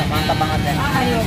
Mantap banget ya. Ayo,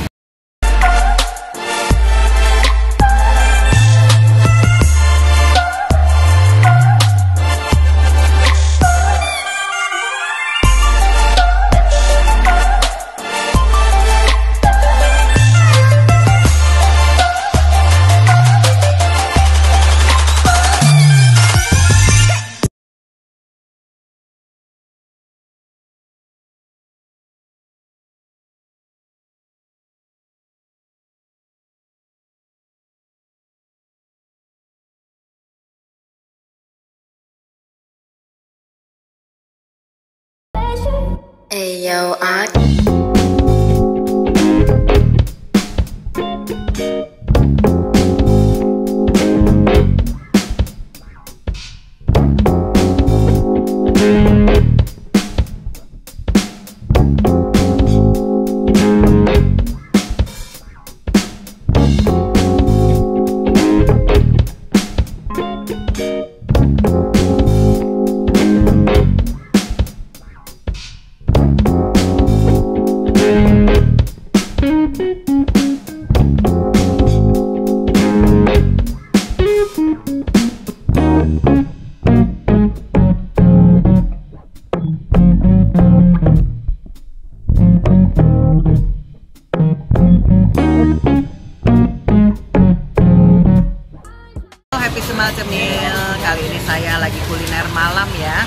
Happy Smile Cemil. Kali ini saya lagi kuliner malam ya.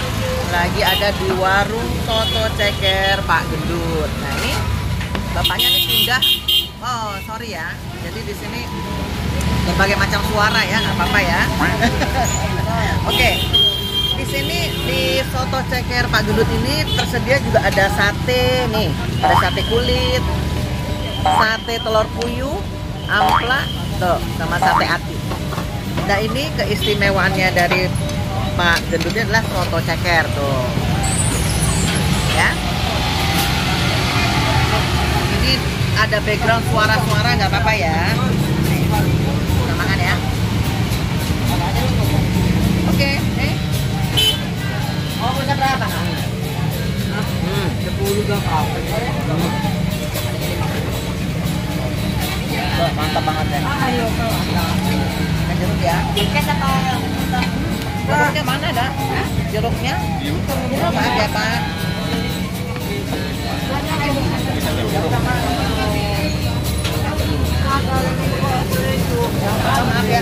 Lagi ada di warung soto ceker Pak Gendut. Nah ini bapaknya nih pindah. Oh sorry ya. Jadi di sini berbagai macam suara ya, nggak apa-apa ya. Oke. Di sini di soto ceker Pak Gendut ini tersedia juga ada sate nih. Ada sate kulit, sate telur puyuh, ampla, tuh sama sate ati. Nah ini keistimewaannya dari Pak Gendutnya adalah soto ceker tuh, ya. Ini ada background suara-suara nggak apa-apa ya. Kita makan ya. Oke, Oh bisa berapa? 10 berapa? Mantap banget ya. Jeruk ya. Jeruknya mana dah? Jeruknya? Maaf ya Pak. Maaf ya.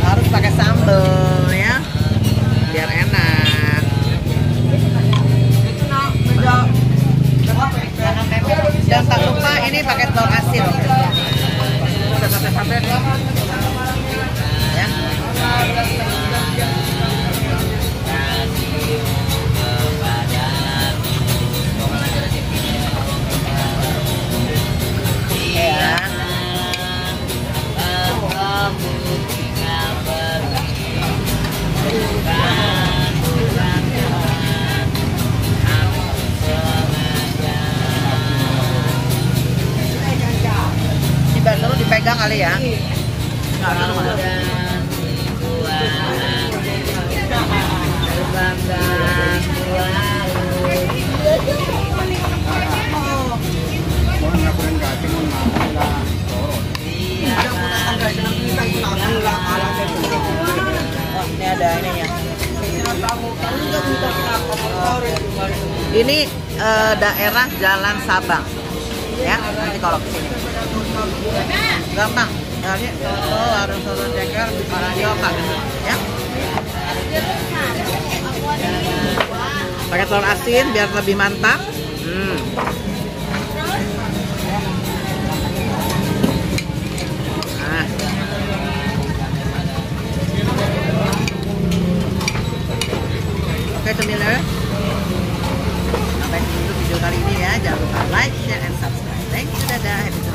Harus pakai sambal ya, biar enak. Dan tak lupa ini pakai telur asin. Ya. Baru dipegang kali ya. Oh, ini ada ininya. Ini daerah Jalan Sabang. Ya, nanti kalau kesini gampang. Jadi warung soto ceker di radio Pak Gendut ya. Pakai telur asin biar lebih mantap. Nah. Oke cemilan. Sampai dulu video kali ini ya. Jangan lupa like, share, and subscribe. Thank you, dadah.